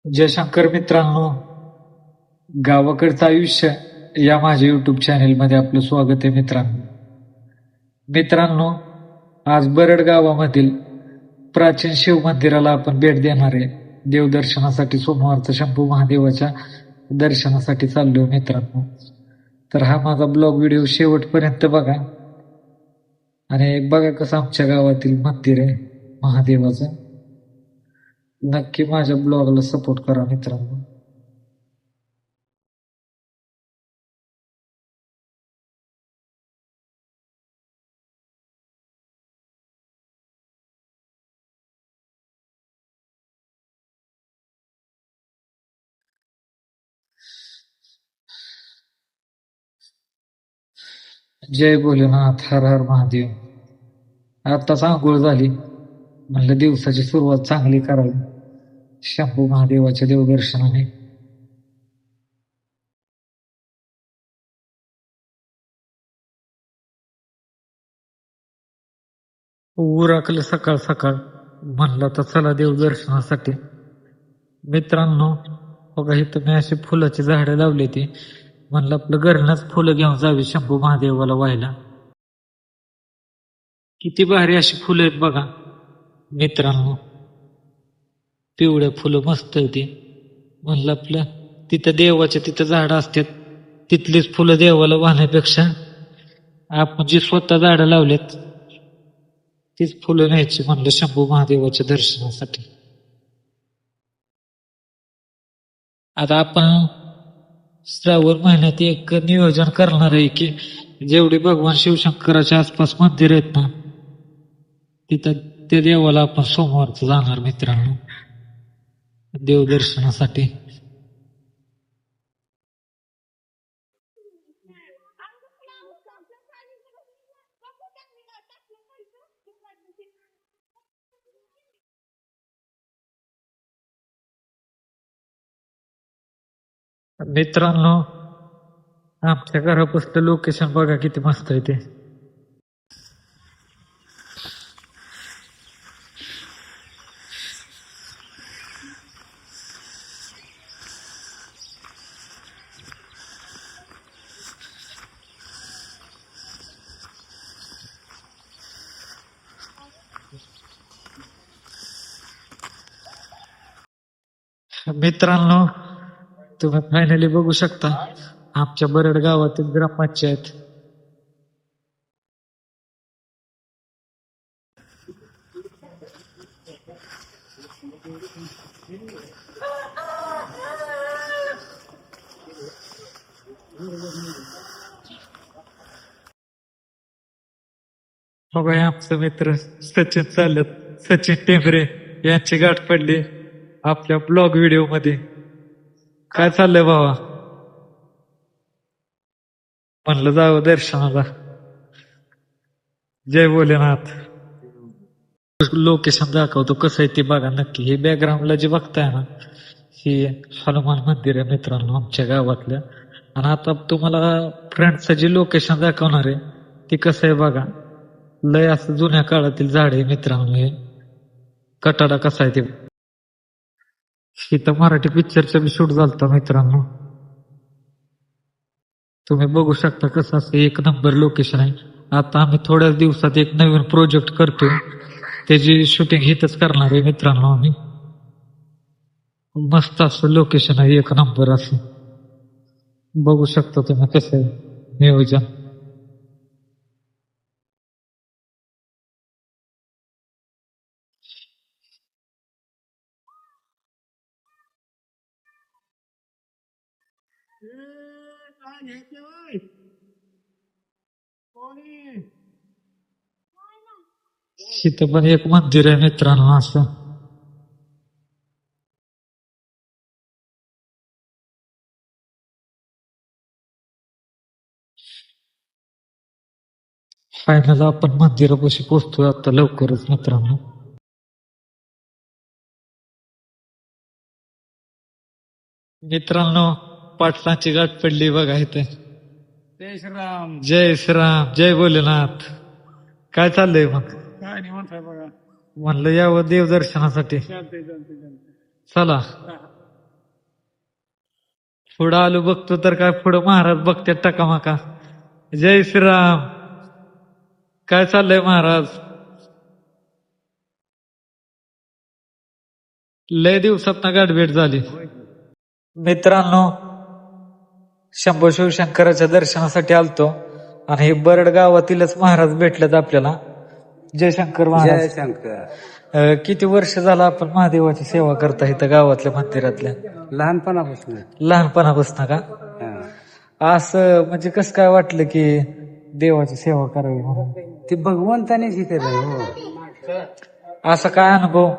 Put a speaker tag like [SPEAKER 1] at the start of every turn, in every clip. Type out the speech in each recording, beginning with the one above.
[SPEAKER 1] जयशंकर मित्रांनो, गावाकडचं आयुष्य या माझ्या युट्यूब चॅनेलमध्ये आपलं स्वागत आहे मित्रांनो, आज बरड गावामधील प्राचीन शिव मंदिराला आपण भेट देणार आहे. देवदर्शनासाठी सोमवारचं शंभू महादेवाच्या दर्शनासाठी चाललोय मित्रांनो. तर हा माझा ब्लॉग व्हिडिओ शेवटपर्यंत बघा आणि बघा कसं आमच्या गावातील मंदिर आहे महादेवाचं. नक्की माझ्या ब्लॉगला सपोर्ट करा मित्रांनो. जय भोलेनाथ, हर हर महादेव. आताच आंघोळ झाली, म्हणलं दिवसाची सुरुवात चांगली करावी शंभू महादेवाच्या देवदर्शनाने. उरकलं सकाळ सकाळ, म्हणलं तर चला देवदर्शनासाठी. मित्रांनो बघा, इथं मी अशी फुलाची झाडं लावली ती, म्हणलं आपलं घरनंच फुलं घेऊन जावी शंभू महादेवाला व्हायला. किती भारी अशी फुलं आहेत बघा मित्रांनो, पिवळ्या फुलं मस्त आहे ती. म्हणलं आपलं तिथं देवाच्या तिथं झाडं असतात, तिथलीच फुलं देवाला वाहण्यापेक्षा आपण जी स्वतः झाडं लावलेत तीच फुलं न्यायची म्हणलं शंभू महादेवाच्या दर्शनासाठी. आता आपण श्रावण महिन्यात एक नियोजन करणार आहे की जेवढे भगवान शिवशंकराच्या आसपास मंदिर आहेत ना, तिथं ते देवाला आपण सोमवारचं जाणार मित्रांनो देवदर्शनासाठी. मित्रांनो आमच्या घरापासून लोकेशन बघा किती मस्त आहे ते. मित्रांनो तुम्ही फायनली बघू शकता आमच्या बरड गावातील ग्रामपंचायत. बघा आमचे मित्र सचिन चालत, सचिन टेंबरे यांची गाठ पडली आपल्या ब्लॉग व्हिडिओ मध्ये. काय चाललंय बाबा? म्हणलं जावं दर्शनाला. जय भोलेनाथ. लोकेशन दाखवतो कसं आहे ते बघा नक्की. हे बॅकग्राऊंडला जे बघताय ना, हे हनुमान मंदिर आहे मित्रांनो आमच्या गावातलं. आणि आता तुम्हाला फ्रंटचं जे लोकेशन दाखवणार आहे ते कसं आहे बघा. लय असं जुन्या काळातील झाड आहे मित्रांनो. हे कटाडा कसा आहे ते. इथं मराठी पिक्चरचं बी शूट झालं मित्रांनो. तुम्ही बघू शकता कसं असं एक नंबर लोकेशन आहे. आता आम्ही थोड्याच दिवसात एक नवीन प्रोजेक्ट करतोय, त्याची शूटिंग इथंच करणार आहे मित्रांनो आम्ही. मस्त असं लोकेशन आहे, एक नंबर असं. बघू शकता तुम्ही कसं आहे नियोजन. इथं पण एक मंदिर आहे मित्रांनो असं. फायनल आपण मंदिरापाशी पोहोचतोय आता लवकरच मित्रांनो. मित्रांनो पाटलांची गाठ पडली बघा इथे.
[SPEAKER 2] जय श्रीराम.
[SPEAKER 1] जय श्रीराम, जय भोलेनाथ. काय चाललंय मग?
[SPEAKER 2] काय निवांत आहे बघा.
[SPEAKER 1] म्हणलं यावं देवदर्शनासाठी.
[SPEAKER 2] चालतंय चालतंय चालतंय.
[SPEAKER 1] चला. पुढं आलो बघतो तर काय पुढं महाराज बघतात टकामाका. जय श्रीराम. काय चाललंय महाराज? लय दिवसात ना गाठभेट झाली. मित्रांनो, शंभू शिवशंकराच्या दर्शनासाठी आलतो आणि हे बरड गावातीलच महाराज भेटलेत आपल्याला. जयशंकर
[SPEAKER 3] जय
[SPEAKER 1] महाराज.
[SPEAKER 3] शंकर.
[SPEAKER 1] किती वर्ष झालं आपण महादेवाची सेवा करता इथं गावातल्या मंदिरातल्या?
[SPEAKER 3] लहानपणापासून.
[SPEAKER 1] लहानपणापासून का?
[SPEAKER 3] हा.
[SPEAKER 1] असं म्हणजे कसं काय वाटलं की देवाची सेवा करावी म्हणून?
[SPEAKER 3] ते भगवंताने शिकवलंय. हो,
[SPEAKER 1] असा काय अनुभव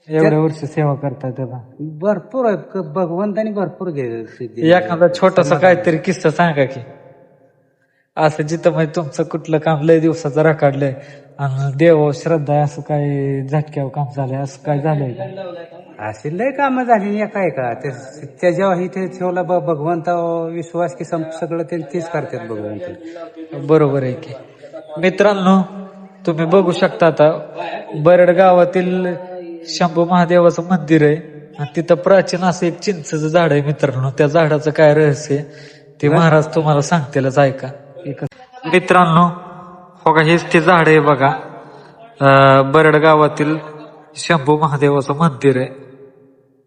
[SPEAKER 1] एवढ्या वर्ष सेवा करताय त्याला?
[SPEAKER 3] भरपूर आहे. भगवंताने भरपूर सिद्धी.
[SPEAKER 1] एखादा छोटासा काहीतरी किस्सा सांगा की, असं जिथं म्हणजे तुमचं कुठलं काम लय दिवसाचं रखडलंय आणि देव श्रद्धा आहे, असं काय झटक्यावर काम झालंय, असं काय झालंय का?
[SPEAKER 3] अशी लय कामं झाली काय का त्याच्यावर इथे ठेवला भगवंता विश्वास की सगळं तेच करतात भगवंत.
[SPEAKER 1] बरोबर आहे की. मित्रांनो, तुम्ही बघू शकता आता बरड गावातील शंभू महादेवाचं मंदिर आहे आणि तिथं प्राचीन असं एक चिंचेचं झाड आहे. मित्रांनो, त्या झाडाचं काय रहस्य आहे ते महाराज तुम्हाला सांगतीलच, ऐका. मित्रांनो, हो का, हेच ते झाड आहे बघा. बरड गावातील शंभू महादेवाचं मंदिर आहे,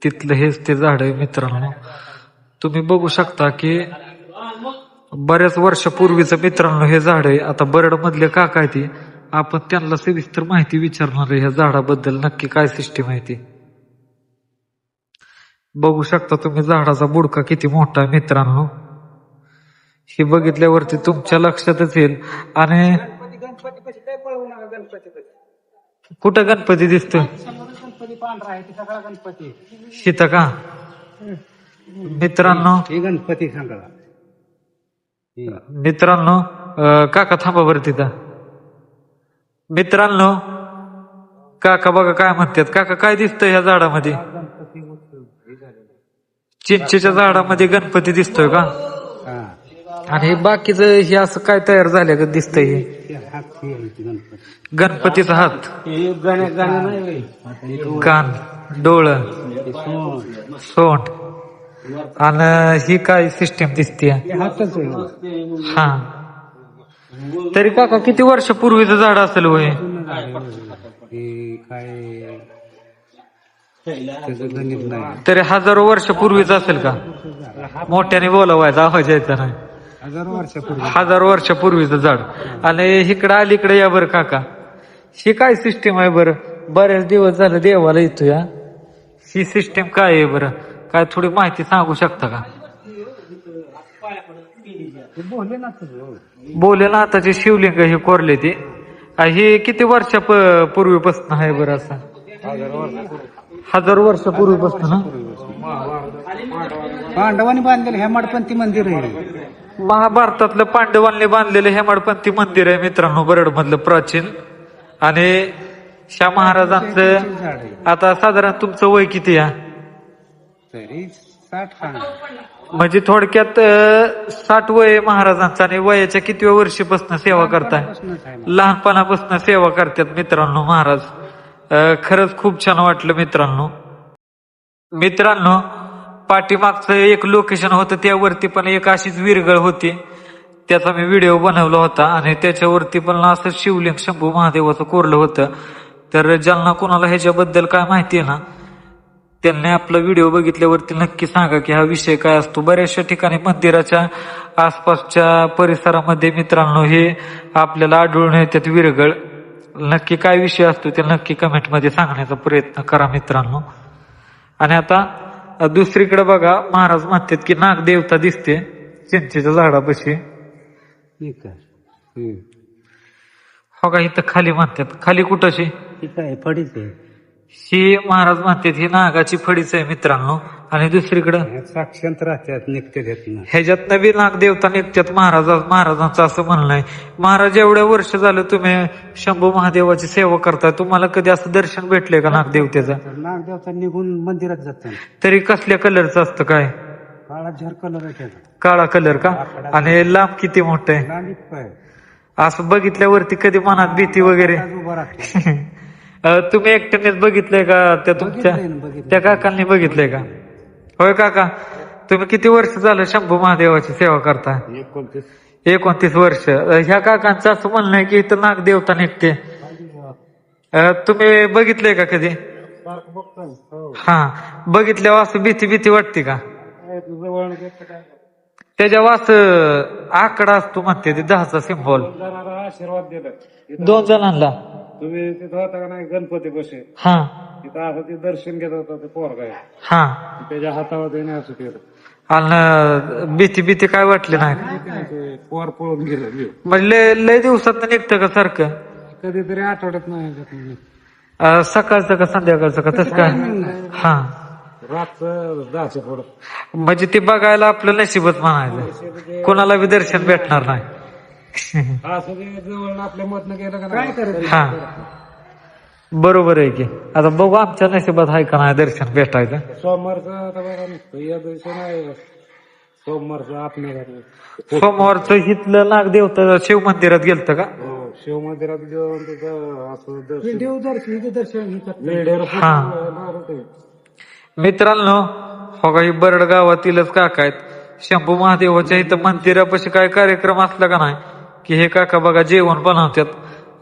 [SPEAKER 1] तिथलं हेच ते झाड आहे. मित्रांनो, तुम्ही बघू शकता की बऱ्याच वर्षापूर्वीचं मित्रांनो हे झाड आहे. आता बरड मधले काका आहे ती, आपण त्यांना सविस्तर माहिती विचारणार आहे ह्या झाडाबद्दल, नक्की काय सिस्टीम आहे ती. बघू शकता तुम्ही झाडाचा बुडका किती मोठा आहे. मित्रांनो, हे बघितल्यावरती तुमच्या लक्षातच येईल. आणि कुठं गणपती दिसतोय?
[SPEAKER 3] गणपती पांढरा आहे सगळा गणपती.
[SPEAKER 1] शीत का? मित्रांनो,
[SPEAKER 3] हे गणपती सांगा.
[SPEAKER 1] मित्रांनो, काका थांबा बरं तिथं. मित्रांनो, काका बघा काय म्हणतात. काका, काय दिसतंय ह्या झाडामध्ये? चिंचेच्या झाडामध्ये गणपती दिसतोय का? आणि हे बाकीचं हे असं काय तयार झालं का दिसतंय? हे गणपतीचा हात, कान, डोळ, सोंड, आणि ही काय सिस्टीम दिसते? हा. तरी काका किती वर्षापूर्वीचं झाड असेल होय? तरी हजारो वर्षापूर्वीच असेल का? मोठ्याने बोलावायचा, आवाज यायचा नाही. हजारो वर्षापूर्वीचं झाड. आणि इकडं अलीकडे या बरं काका, ही काय सिस्टीम आहे बरं? बरेच दिवस झालं देवाला येतो या, ही सिस्टीम काय आहे बरं? काय थोडी माहिती सांगू शकता का? भोलेनाथाचे शिवलिंग हे कोरले ते. हे किती वर्षापूर्वीपासून आहे बरं? असं हजारो वर्षापूर्वीपासून ना?
[SPEAKER 3] पांडवांनी बांधलेलं हेमाडपंथी मंदिर आहे.
[SPEAKER 1] महाभारतातलं पांडवांनी बांधलेलं हेमाडपंथी मंदिर आहे मित्रांनो, बरड मधलं प्राचीन. आणि ह्या महाराजांचं आता साधारण तुमचं वय किती आहे?
[SPEAKER 3] तरी 60.
[SPEAKER 1] म्हणजे थोडक्यात 60 वय महाराजांचं. आणि वयाच्या कितव्या वर्षीपासून सेवा करताय? लहानपणापासून सेवा करतात मित्रांनो महाराज. खरंच खूप छान वाटलं मित्रांनो. मित्रांनो, पाठीमागचं एक लोकेशन होतं, त्यावरती पण एक अशीच विरगळ होती, त्याचा मी व्हिडिओ बनवला होता. आणि त्याच्यावरती पण असं शिवलिंग शंभू महादेवाचं कोरलं होतं. तर ज्यांना कोणाला ह्याच्याबद्दल काय माहिती आहे ना, त्यांनी आपला व्हिडिओ बघितल्यावरती नक्की सांगा की हा विषय काय असतो. बऱ्याचशा ठिकाणी मंदिराच्या आसपासच्या परिसरामध्ये मित्रांनो हे आपल्याला आढळून येतात विरगळ. नक्की काय विषय असतो ते नक्की कमेंटमध्ये सांगण्याचा प्रयत्न करा मित्रांनो. आणि आता दुसरीकडे बघा, महाराज म्हणतात की नागदेवता दिसते चिंचेच्या झाडापाशी. हो का? इथं खाली म्हणतात. खाली कुठंशी?
[SPEAKER 3] फडीच आहे
[SPEAKER 1] ही महाराज म्हणतात ही नागाची फडीच आहे मित्रांनो. आणि दुसरीकडं
[SPEAKER 3] साक्षांत राहतात, निघतात.
[SPEAKER 1] ह्याच्यात बी नागदेवता निघतात महाराजांचं असं म्हणणं आहे. महाराज, एवढ्या वर्ष झालं तुम्ही शंभू महादेवाची सेवा करताय, तुम्हाला कधी असं दर्शन भेटलंय का नागदेवतेचं?
[SPEAKER 3] नागदेवता निघून मंदिरात जातात.
[SPEAKER 1] तरी कसल्या कलरचं असतं काय?
[SPEAKER 3] काळा झर कलर आहे.
[SPEAKER 1] काळा कलर का? आणि लांब किती मोठं आहे? असं बघितल्यावरती कधी मनात भीती वगैरे? तुम्ही एकट्यानेच बघितलंय का? त्या तुमच्या त्या काकांनी बघितलंय का? होय काका, तुम्ही किती वर्ष झालं शंभू महादेवाची सेवा करताय? 29 वर्ष. ह्या काकांचं असं म्हणणं आहे की इथं नागदेवता निघते. तुम्ही बघितलंय का कधी? हा, बघितल्यावर असं भीती भीती वाटते का? त्याच्यावर असं आकडा असतो म्हणते ते 10चा सिम्बॉल.
[SPEAKER 3] आशीर्वाद दिला
[SPEAKER 1] 2 जणांना.
[SPEAKER 3] तुम्ही तिथं होता का नाही गणपती बसे
[SPEAKER 1] हा
[SPEAKER 3] तिथं असं ते दर्शन घेत होता ते पोरगा आहे.
[SPEAKER 1] हा.
[SPEAKER 3] त्याच्या हातावर नाही असं केलं
[SPEAKER 1] आणि भीती भीती काय वाटली नाही?
[SPEAKER 3] ते पोर पळून गेलं.
[SPEAKER 1] म्हणजे लय दिवसात निघतं का सारखं?
[SPEAKER 3] कधीतरी आठवड्यात नाही
[SPEAKER 1] सकाळचं का संध्याकाळचं का तसं काय? हा,
[SPEAKER 3] रातचं 10च्या पुढं.
[SPEAKER 1] म्हणजे ते बघायला आपलं नशीबच म्हणायचं, कोणाला बी दर्शन भेटणार नाही.
[SPEAKER 3] असं ते जवळ आपल्या मतनं गेलं का काय करत.
[SPEAKER 1] हा, बरोबर आहे की. आता बघू आमच्या नशिबात आहे का नाही दर्शन भेटायचं.
[SPEAKER 3] सोमवारचं आता बघा नुसतं या दिवशी नाही. सोमवारचं आपल्या घरी
[SPEAKER 1] सोमवारचं इथलं नागदेवता शिव मंदिरात गेलतं का?
[SPEAKER 3] शिव मंदिरात घेऊन तिथं असं
[SPEAKER 1] हा. मित्रांनो, हो का, ही बरड गावातीलच काका आहेत. शंभू महादेवाच्या इथं मंदिरापाशी काय कार्यक्रम असला का नाही की हे काका बघा जेवण बनवतात.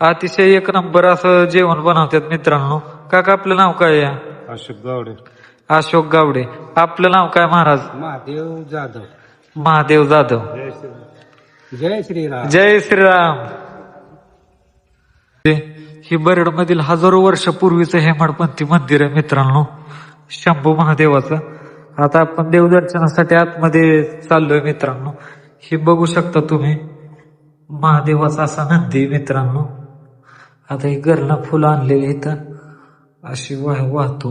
[SPEAKER 1] अतिशय 1 नंबर असं जेवण बनवतात. मित्रांनो, काका आपलं नाव काय आहे?
[SPEAKER 3] अशोक गावडे.
[SPEAKER 1] अशोक गावडे. आपलं नाव काय महाराज?
[SPEAKER 3] महादेव जाधव.
[SPEAKER 1] महादेव जाधव.
[SPEAKER 3] जय श्रीराम.
[SPEAKER 1] जय श्रीराम. ही बरड मधील हजारो वर्षापूर्वीचं हेमाडपंथी मंदिर आहे मित्रांनो, शंभू महादेवाचं. आता आपण देवदर्शनासाठी आतमध्ये चाललोय मित्रांनो. हे बघू शकता तुम्ही, महादेवाचा असा नंदी मित्रांनो. आता ही घरला फुलं आणलेली इथं अशी वाहतो.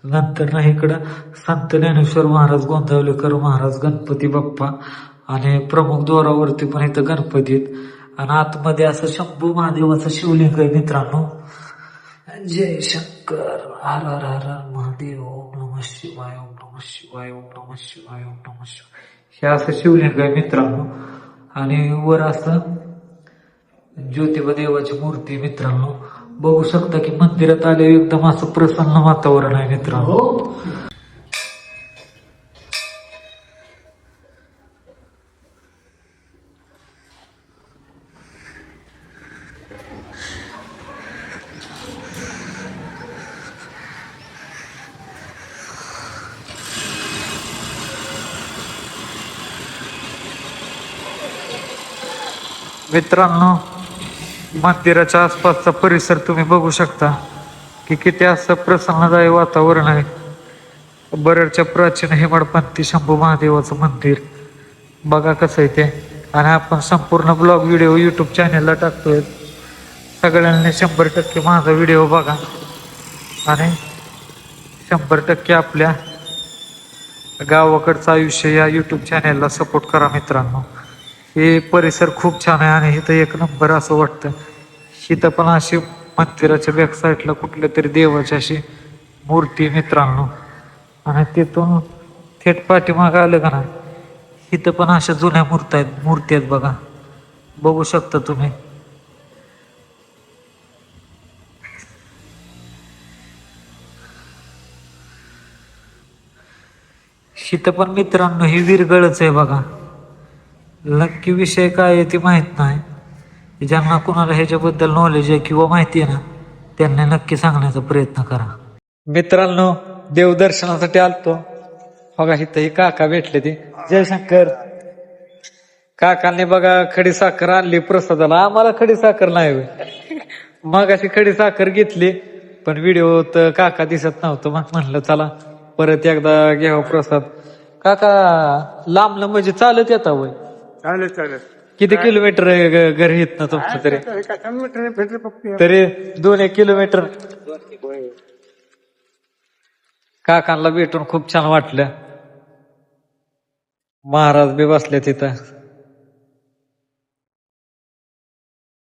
[SPEAKER 1] नंतर ना इकडं संत ज्ञानेश्वर महाराज, गोंदावलेकर महाराज, गणपती बाप्पा आणि प्रमुख द्वारावरती पण इथं गणपती आहेत. आणि आतमध्ये असं शंभू महादेवाचं शिवलिंग आहे मित्रांनो. जय शंकर, हर हर हर महादेव, ओम नमः शिवाय, ओम नमः शिवाय, ओम नमः शिवाय, ओम नमः शिवाय. हे असं शिवलिंग आहे मित्रांनो. आणि वर असं ज्योतिबा देवाची मूर्ती मित्रांनो. बघू शकता की मंदिरात आले एकदम असं प्रसन्न वातावरण आहे मित्रांनो. मित्रांनो, मंदिराच्या आसपासचा परिसर तुम्ही बघू शकता की किती असं प्रसन्नदायी वातावरण आहे. बरडच्या प्राचीन हेमाडपंथी शंभू महादेवाचं मंदिर बघा कसं आहे ते. आणि आपण संपूर्ण ब्लॉग व्हिडिओ युट्यूब चॅनेलला टाकतोय. सगळ्यांनी 100% माझा व्हिडिओ बघा आणि 100% आपल्या गावाकडचं आयुष्य या युट्यूब चॅनेलला सपोर्ट करा मित्रांनो. हे परिसर खूप छान आहे आणि इथं 1 नंबर असं वाटतं. इथं पण अशी मंदिराच्या बॅक साईडला कुठल्या तरी देवाची अशी मूर्ती मित्रांनो. आणि तिथून थेट पाठीमागं आलं का ना, इथं पण अशा जुन्या मूर्ती आहेत बघा, बघू शकता तुम्ही. इथं पण मित्रांनो ही विरगळच आहे बघा. नक्की विषय काय आहे ते माहित नाही. ज्यांना कुणाला ह्याच्याबद्दल नॉलेज आहे किंवा माहिती आहे ना, त्यांना नक्की सांगण्याचा प्रयत्न करा. मित्रांनो, देवदर्शनासाठी आलतो बघा. इथं ही काका भेटले ते. जयशंकर. काकांनी बघा खडी साखर आणली प्रसादाला. आम्हाला खडी साखर नाही. मग अशी खडी साखर घेतली पण व्हिडिओत काका दिसत नव्हतं. मग म्हणलं चला परत एकदा घ्यावं प्रसाद. काका लांबलं म्हणजे चालत येता वय?
[SPEAKER 3] चालेल.
[SPEAKER 1] किती किलोमीटर आहे घरी येत ना तुमचं? तरी 2-1 किलोमीटर. काकांना भेटून खूप छान वाटलं. महाराज बी बसले तिथं.